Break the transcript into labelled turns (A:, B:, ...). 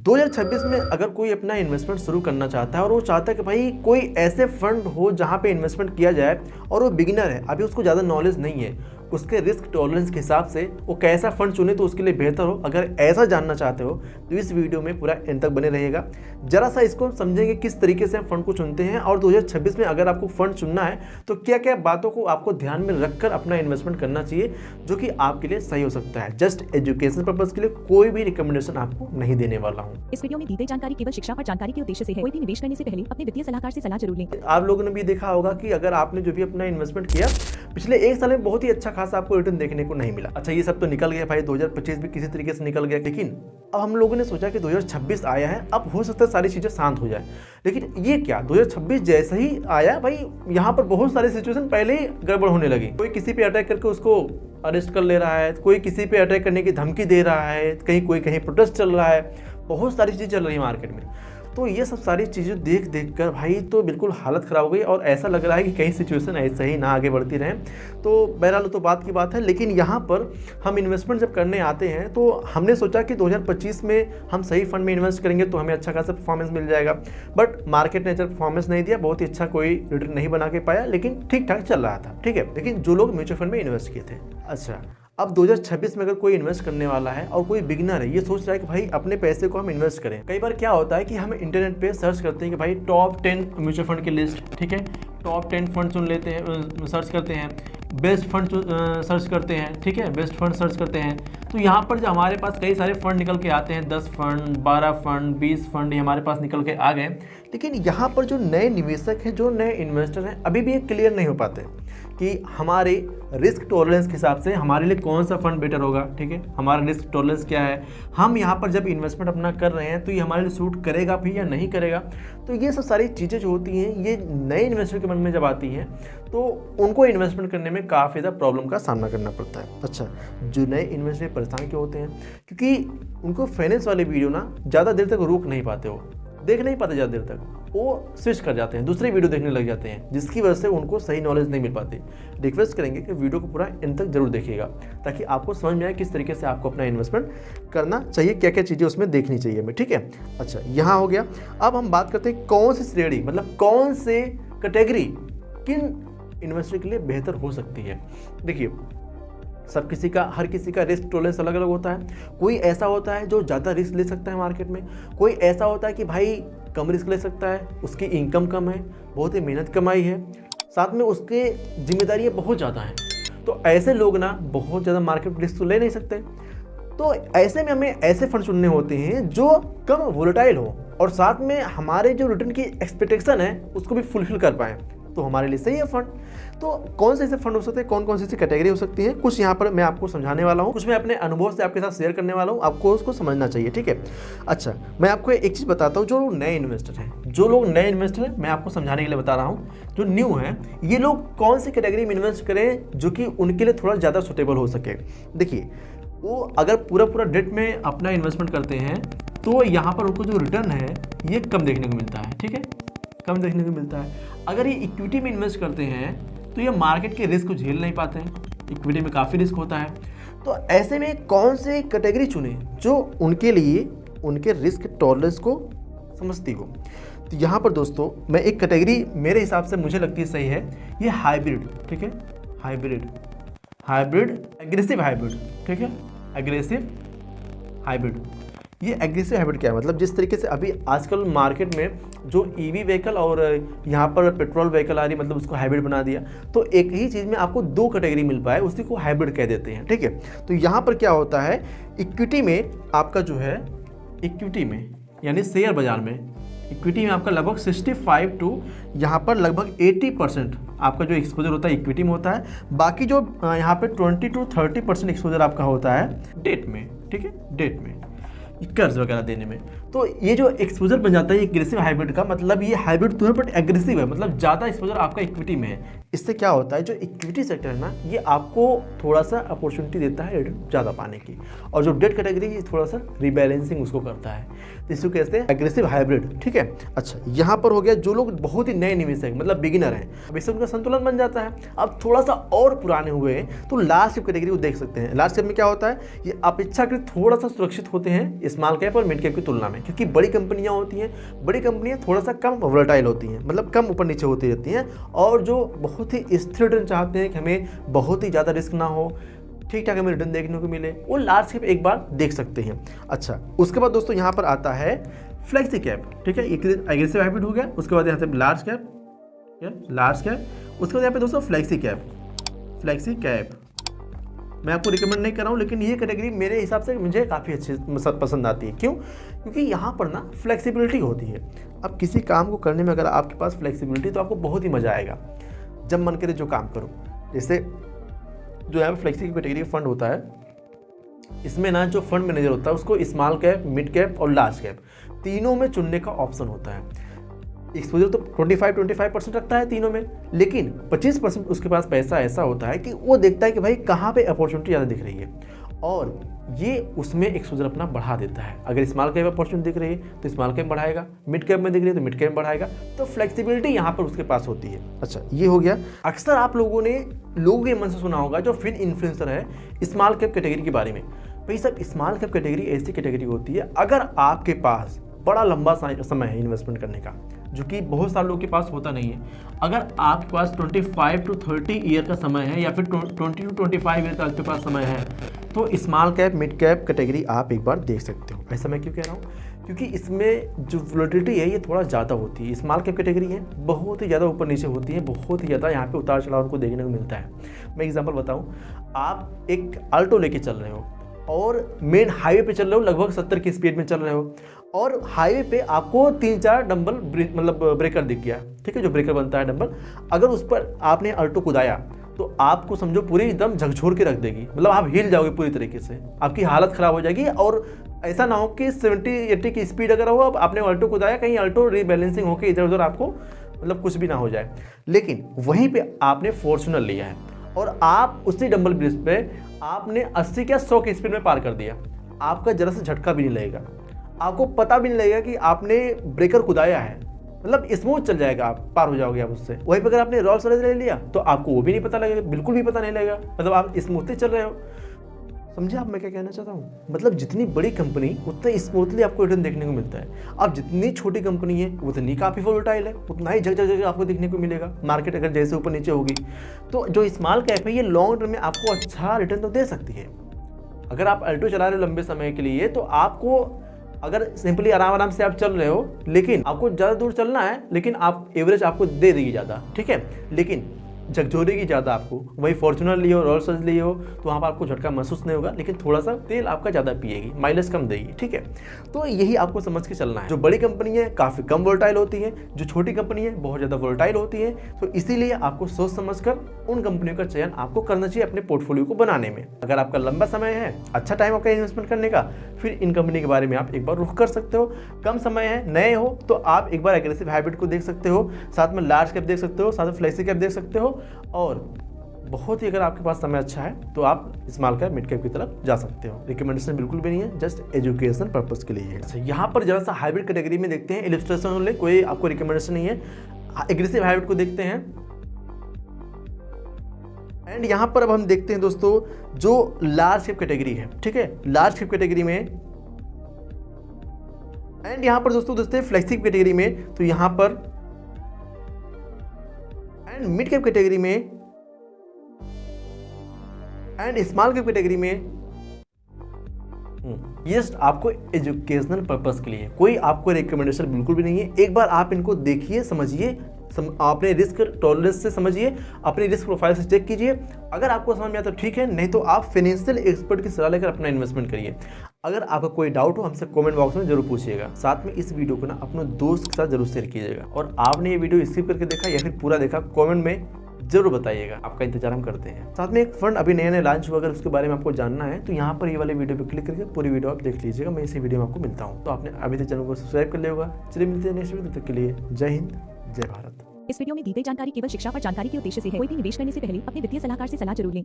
A: 2026 में अगर कोई अपना इन्वेस्टमेंट शुरू करना चाहता है और वो चाहता है कि भाई कोई ऐसे फंड हो जहाँ पे इन्वेस्टमेंट किया जाए और वो बिगिनर है, अभी उसको ज़्यादा नॉलेज नहीं है, उसके रिस्क टॉलरेंस के हिसाब से वो कैसा फंड चुने तो उसके लिए बेहतर हो, अगर ऐसा जानना चाहते हो तो इस वीडियो में पूरा एंड तक बने रहेगा। जरा सा इसको समझेंगे किस तरीके से हम फंड को चुनते हैं और 2026 में अगर आपको फंड चुनना है तो क्या क्या बातों को आपको ध्यान में रखकर अपना इन्वेस्टमेंट करना चाहिए जो कि आपके लिए सही हो सकता है। जस्ट एजुकेशन पर्पज के लिए कोई भी रिकमेंडेशन आपको नहीं देने वाला हूँ।
B: इस वीडियो में दी गई जानकारी केवल शिक्षा और जानकारी के उद्देश्य से है। कोई भी निवेश करने से पहले अपने वित्तीय सलाहकार से सलाह जरूर लें।
A: आप लोगों ने भी देखा होगा कि अगर आपने जो भी अपना इन्वेस्टमेंट किया पिछले एक साल में बहुत ही अच्छा खासा आपको रिटर्न देखने को नहीं मिला। अच्छा, ये सब तो निकल गया भाई, 2025 भी किसी तरीके से निकल गया, लेकिन अब हम लोगों ने सोचा कि 2026 आया है, अब हो सकता है सारी चीज़ें शांत हो जाए। लेकिन ये क्या, 2026 जैसे ही आया भाई यहाँ पर बहुत सारी सिचुएशन पहले ही गड़बड़ होने लगी। कोई किसी पे अटैक करके उसको अरेस्ट कर ले रहा है, कोई किसी पे अटैक करने की धमकी दे रहा है, कोई कहीं प्रोटेस्ट चल रहा है, बहुत सारी चीज़ें चल रही है मार्केट में। तो ये सब सारी चीज़ें देख कर भाई तो बिल्कुल हालत ख़राब हो गई और ऐसा लग रहा है कि कहीं सिचुएशन ऐसे ही ना आगे बढ़ती रहें। तो बहरहाल तो बात की बात है, लेकिन यहाँ पर हम इन्वेस्टमेंट जब करने आते हैं तो हमने सोचा कि 2025 में हम सही फंड में इन्वेस्ट करेंगे तो हमें अच्छा खासा परफॉर्मेंस मिल जाएगा। बट मार्केट ने परफॉर्मेंस नहीं दिया, बहुत ही अच्छा कोई रिटर्न नहीं बना के पाया, लेकिन ठीक ठाक चल रहा था, ठीक है। लेकिन जो लोग म्यूचुअल फंड में इन्वेस्ट किए थे, अच्छा अब 2026 में अगर कोई इन्वेस्ट करने वाला है और कोई बिगिनर है, ये सोच रहा है कि भाई अपने पैसे को हम इन्वेस्ट करें। कई बार क्या होता है कि हम इंटरनेट पे सर्च करते हैं कि भाई टॉप 10 म्यूचुअल फंड की लिस्ट, ठीक है, टॉप 10 फंड चुन लेते हैं, सर्च करते हैं, बेस्ट फंड सर्च करते हैं, ठीक है, बेस्ट फंड सर्च करते हैं। तो यहाँ पर जो हमारे पास कई सारे फंड निकल के आते हैं, 10 फंड, 12 फंड, 20 फंड ये हमारे पास निकल के आ गए। लेकिन यहाँ पर जो नए निवेशक हैं, जो नए इन्वेस्टर हैं, अभी भी ये क्लियर नहीं हो पाते कि हमारे रिस्क टॉलरेंस के हिसाब से हमारे लिए कौन सा फंड बेटर होगा, ठीक है, हमारा रिस्क टॉलरेंस क्या है, हम यहाँ पर जब इन्वेस्टमेंट अपना कर रहे हैं तो ये हमारे लिए सूट करेगा भी या नहीं करेगा। तो ये सब सारी चीज़ें जो होती हैं ये नए इन्वेस्टर के मन में जब आती हैं तो उनको इन्वेस्टमेंट करने में काफ़ी ज़्यादा प्रॉब्लम का सामना करना पड़ता है। अच्छा, जो नए इन्वेस्टर परेशान क्यों होते हैं, क्योंकि उनको फाइनेंस वाले वीडियो ना ज़्यादा देर तक रोक नहीं पाते, हो देख नहीं पाते ज़्यादा देर तक, वो स्विच कर जाते हैं, दूसरी वीडियो देखने लग जाते हैं, जिसकी वजह से उनको सही नॉलेज नहीं मिल पाती। रिक्वेस्ट करेंगे कि वीडियो को पूरा एंड तक जरूर देखिएगा ताकि आपको समझ में आए किस तरीके से आपको अपना इन्वेस्टमेंट करना चाहिए, क्या क्या चीज़ें उसमें देखनी चाहिए हमें, ठीक है। अच्छा, यहाँ हो गया। अब हम बात करते हैं कौन सी श्रेणी, मतलब कौन से कैटेगरी किन इन्वेस्टर के लिए बेहतर हो सकती है। देखिए, हर किसी का रिस्क टॉलरेंस अलग अलग होता है। कोई ऐसा होता है जो ज़्यादा रिस्क ले सकता है मार्केट में, कोई ऐसा होता है कि भाई कम रिस्क ले सकता है, उसकी इनकम कम है, बहुत ही मेहनत कमाई है, साथ में उसके जिम्मेदारियाँ बहुत ज़्यादा हैं। तो ऐसे लोग ना बहुत ज़्यादा मार्केट रिस्क तो ले नहीं सकते। तो ऐसे में हमें ऐसे फंड चुनने होते हैं जो कम वोलेटाइल हो और साथ में हमारे जो रिटर्न की एक्सपेक्टेशन है उसको भी फुलफिल कर पाएँ, तो हमारे लिए सही है फंड। तो कौन से ऐसे फंड हो सकते हैं, कौन कौन सी कैटेगरी हो सकती है, कुछ यहाँ पर मैं आपको समझाने वाला हूँ, कुछ मैं अपने अनुभव से आपके साथ शेयर करने वाला हूँ, आपको उसको समझना चाहिए, ठीक है। अच्छा, मैं आपको एक चीज़ बताता हूँ, जो लोग नए इन्वेस्टर हैं, मैं आपको समझाने के लिए बता रहा हूँ, जो न्यू हैं ये लोग कौन सी कैटेगरी में इन्वेस्ट करें जो कि उनके लिए थोड़ा ज़्यादा सूटेबल हो सके। देखिए, वो अगर पूरा डेट में अपना इन्वेस्टमेंट करते हैं तो यहाँ पर उनको जो रिटर्न है ये कम देखने को मिलता है, ठीक है, कम देखने को मिलता है। अगर ये इक्विटी में इन्वेस्ट करते हैं तो ये मार्केट के रिस्क को झेल नहीं पाते हैं, इक्विटी में काफ़ी रिस्क होता है। तो ऐसे में कौन से कैटेगरी चुने जो उनके लिए उनके रिस्क टॉलरेंस को समझती हो। तो यहाँ पर दोस्तों मैं एक कैटेगरी मेरे हिसाब से मुझे लगती है सही है, ये हाइब्रिड, ठीक है, हाइब्रिड एग्रेसिव हाइब्रिड, ठीक है, एग्रेसिव हाइब्रिड। ये एग्रेसिव हाइब्रिड क्या है, मतलब जिस तरीके से अभी आजकल मार्केट में जो ईवी व्हीकल और यहाँ पर पेट्रोल व्हीकल आ रही, मतलब उसको हाइब्रिड बना दिया, तो एक ही चीज़ में आपको दो कैटेगरी मिल पाए, उसी को हाइब्रिड कह देते हैं, ठीक है। तो यहाँ पर क्या होता है, इक्विटी में आपका जो है, इक्विटी में यानी शेयर बाजार में, इक्विटी में आपका लगभग 65 टू यहाँ पर लगभग 80% आपका जो एक्सपोजर होता है इक्विटी में होता है। बाकी जो यहाँ पे 20 टू 30% एक्सपोजर आपका होता है डेट में, ठीक है, डेट में, कर्ज वगैरह देने में। तो ये जो एक्सपोजर बन जाता है एग्रेसिव हाइब्रिड का, मतलब ये हाइब्रिड तो है बट एग्रेसिव है, मतलब ज़्यादा एक्सपोजर आपका इक्विटी में है। इससे क्या होता है, जो इक्विटी सेक्टर है ना, ये आपको थोड़ा सा अपॉर्चुनिटी देता है रिटर्न ज़्यादा पाने की, और जो डेट कैटेगरी ये थोड़ा सा रिबैलेंसिंग उसको करता है। तो इसको कहते हैं एग्रेसिव हाइब्रिड, ठीक है। अच्छा, यहाँ पर हो गया जो लोग बहुत ही नए निवेशक मतलब बिगिनर हैं, अब इससे उनका संतुलन बन जाता है। अब थोड़ा सा और पुराने हुए हैं तो लार्ज कैप कैटेगरी को देख सकते हैं। लार्ज कैप में क्या होता है, ये अपेक्षाकृत थोड़ा सा सुरक्षित होते हैं स्मॉल कैप और मिड कैप की तुलना में, क्योंकि बड़ी कंपनियां होती हैं, बड़ी कंपनियां थोड़ा सा कम वोलेटाइल होती हैं, मतलब कम ऊपर नीचे होती रहती हैं, और जो बहुत ही स्थिर रिटर्न चाहते हैं कि हमें बहुत ही ज़्यादा रिस्क ना हो, ठीक ठाक हमें रिटर्न देखने को मिले, वो लार्ज कैप एक बार देख सकते हैं। अच्छा, उसके बाद दोस्तों यहाँ पर आता है फ्लेक्सी कैप, ठीक है, एक एग्रेसिव हाइब्रिड हो गया। उसके बाद यहाँ से लार्ज कैप, लार्ज कैप। उसके बाद यहाँ पे दोस्तों फ्लेक्सी कैप, फ्लेक्सी कैप मैं आपको रिकमेंड नहीं कर रहा हूँ, लेकिन ये कैटेगरी मेरे हिसाब से मुझे काफ़ी अच्छी पसंद आती है। क्यों? क्योंकि यहाँ पर ना फ्लेक्सिबिलिटी होती है। अब किसी काम को करने में अगर आपके पास फ्लेक्सिबिलिटी, तो आपको बहुत ही मज़ा आएगा जब मन करे जो काम करो। जैसे जो यहाँ पर फ्लेक्सी कैटेगरी फंड होता है, इसमें ना जो फंड मैनेजर होता है उसको स्मॉल कैप, मिड कैप और लार्ज कैप तीनों में चुनने का ऑप्शन होता है। एक्सपोजर तो 25% रखता है तीनों में, लेकिन 25% उसके पास पैसा ऐसा होता है कि वो देखता है कि भाई कहाँ पे अपॉर्चुनिटी ज़्यादा दिख रही है, और ये उसमें एक्सपोजर अपना बढ़ा देता है। अगर स्मॉल कैप अपॉर्चुनिटी दिख रही है तो स्मॉल कैप बढ़ाएगा, मिड कैप में दिख रही है तो मिड कैप बढ़ाएगा, तो फ्लेक्सिबिलिटी यहाँ पर उसके पास होती है। अच्छा, ये हो गया। अक्सर आप लोगों ने लोगों के मन से सुना होगा जो फिन इन्फ्लुएंसर है स्मॉल कैप कैटेगरी के बारे में। भाई सब स्मॉल कैप कैटेगरी ऐसी कैटेगरी होती है, अगर आपके पास बड़ा लंबा समय है इन्वेस्टमेंट करने का, जो कि बहुत सारे लोगों के पास होता नहीं है। अगर आपके पास 25 to 30 ईयर का समय है, या फिर 20 to 25 ईयर का आपके पास समय है, तो small cap, mid cap category आप एक बार देख सकते हो। ऐसा मैं क्यों कह रहा हूँ? क्योंकि इसमें जो वोलेटिलिटी है ये थोड़ा ज़्यादा होती है। स्मॉल कैप कैटेगरी है, बहुत ही ज़्यादा ऊपर नीचे होती है, बहुत ही ज़्यादा यहाँ पे उतार चढ़ाव उनको देखने को मिलता है। मैं एग्जांपल बताऊँ, आप एक अल्टो लेके चल रहे हो और मेन हाईवे पे चल रहे हो, लगभग 70 की स्पीड में चल रहे हो, और हाईवे पे आपको 3-4 डंबल मतलब ब्रेकर दिख गया, ठीक है, जो ब्रेकर बनता है डंबल। अगर उस पर आपने अल्टो कुदाया तो आपको समझो पूरी एकदम झकझोर के रख देगी, मतलब आप हिल जाओगे पूरी तरीके से, आपकी हालत ख़राब हो जाएगी। और ऐसा ना हो कि 70-80 की स्पीड अगर हो, अब आपने अल्टो कुदाया, कहीं अल्टो रीबैलेंसिंग होकर इधर उधर आपको मतलब कुछ भी ना हो जाए। लेकिन वहीं पर आपने फॉर्च्यूनर लिया है और आप उसी डंबल ब्रिज पे आपने 80 या 100 की स्पीड में पार कर दिया, आपका जरा सा झटका भी नहीं लगेगा, आपको पता भी नहीं लगेगा कि आपने ब्रेकर कुदाया है, मतलब स्मूथ चल जाएगा, आप पार हो जाओगे आप उससे। वहीं पर अगर आपने रोल्स रॉयस ले लिया तो आपको वो भी नहीं पता लगेगा, बिल्कुल भी पता नहीं लगेगा, मतलब आप स्मूथली चल रहे हो। समझे आप मैं क्या कहना चाहता हूँ? मतलब जितनी बड़ी कंपनी उतना स्मूथली आपको रिटर्न देखने को मिलता है। अब जितनी छोटी कंपनी है उतनी काफ़ी वोलेटाइल है, उतना ही जगह आपको देखने को मिलेगा। मार्केट अगर जैसे ऊपर नीचे होगी, तो जो स्मॉल कैप है ये लॉन्ग टर्म में आपको अच्छा रिटर्न तो दे सकती है। अगर आप अल्टो चला रहे हो लंबे समय के लिए, तो आपको अगर सिंपली आराम से आप चल रहे हो, लेकिन आपको ज़्यादा दूर चलना है, लेकिन आप एवरेज आपको दे देगी ज़्यादा, ठीक है, लेकिन झकझोरेगी ज़्यादा आपको। वही फॉर्च्यूनर लियो, रोल्स रॉयस लियो, तो वहाँ पर आपको झटका महसूस नहीं होगा, लेकिन थोड़ा सा तेल आपका ज़्यादा पिएगी, माइलेज कम देगी, ठीक है। तो यही आपको समझ के चलना है। जो बड़ी कंपनी है काफ़ी कम वोलेटाइल होती है, जो छोटी कंपनी है बहुत ज़्यादा वोलेटाइल होती है। तो इसीलिए आपको सोच समझकर उन कंपनियों का चयन आपको करना चाहिए अपने पोर्टफोलियो को बनाने में। अगर आपका लंबा समय है, अच्छा टाइम आपका इन्वेस्टमेंट करने का, फिर इन कंपनी के बारे में आप एक बार रुख कर सकते हो। कम समय है, नए हो, तो आप एक बार एग्रेसिव हाइब्रिड को देख सकते हो, साथ में लार्ज कैप देख सकते हो, साथ में फ्लेक्सी कैप देख सकते हो, और बहुत ही अगर आपके पास समय अच्छा है तो आप स्मॉल कैप, मिड कैप की तरफ जा सकते हो। रिकमेंडेशन बिल्कुल भी नहीं है, जस्ट एजुकेशन पर्पस के लिए है। अच्छा, यहाँ पर जरा सा हाइब्रिड कैटेगरी में देखते हैं, इलस्ट्रेशन ओनली, कोई आपको रिकमेंडेशन नहीं है। एग्रेसिव हाइब्रिड को देखते हैं, एंड यहाँ पर अब हम देखते हैं दोस्तों जो लार्ज कैप कैटेगरी है, ठीक है, लार्ज कैप कैटेगरी में, एंड यहाँ पर दोस्तों देखते हैं फ्लेक्सी कैटेगरी में, तो यहाँ पर एंड मिड कैप कैटेगरी में एंड स्मॉल कैप कैटेगरी में। जस्ट आपको एजुकेशनल पर्पस के लिए, कोई आपको रिकमेंडेशन बिल्कुल भी नहीं है। एक बार आप इनको देखिए, समझिए, अपने रिस्क टॉलरेंस से समझिए, अपने रिस्क प्रोफाइल से चेक कीजिए। अगर आपको समझ में आता तो ठीक है, नहीं तो आप फाइनेंशियल एक्सपर्ट की सलाह लेकर अपना इन्वेस्टमेंट करिए। अगर आपका कोई डाउट हो हमसे कमेंट बॉक्स में जरूर पूछिएगा। साथ में इस वीडियो को ना अपने दोस्त के साथ जरूर शेयर कीजिएगा, और आपने ये वीडियो स्किप करके देखा या फिर पूरा देखा, कमेंट में जरूर बताइएगा, आपका इंतजार हम करते हैं। साथ में एक फंड अभी नया लॉन्च हुआ, अगर उसके बारे में आपको जानना है तो यहाँ पर ये वाले वीडियो पे क्लिक करके पूरी वीडियो आप देख लीजिएगा। मैं इसी वीडियो में आपको मिलता हूँ, तो आपने अभी तक चैनल को सब्सक्राइब कर लिया होगा। चलिए मिलते हैं नेक्स्ट वीडियो, तब तक के लिए जय हिंद, जय भारत।
B: इस वीडियो में दी गई जानकारी केवल शिक्षा और जानकारी के उद्देश्य से है। कोई भी निवेश करने से पहले अपने वित्तीय सलाहकार से सलाह जरूर लें।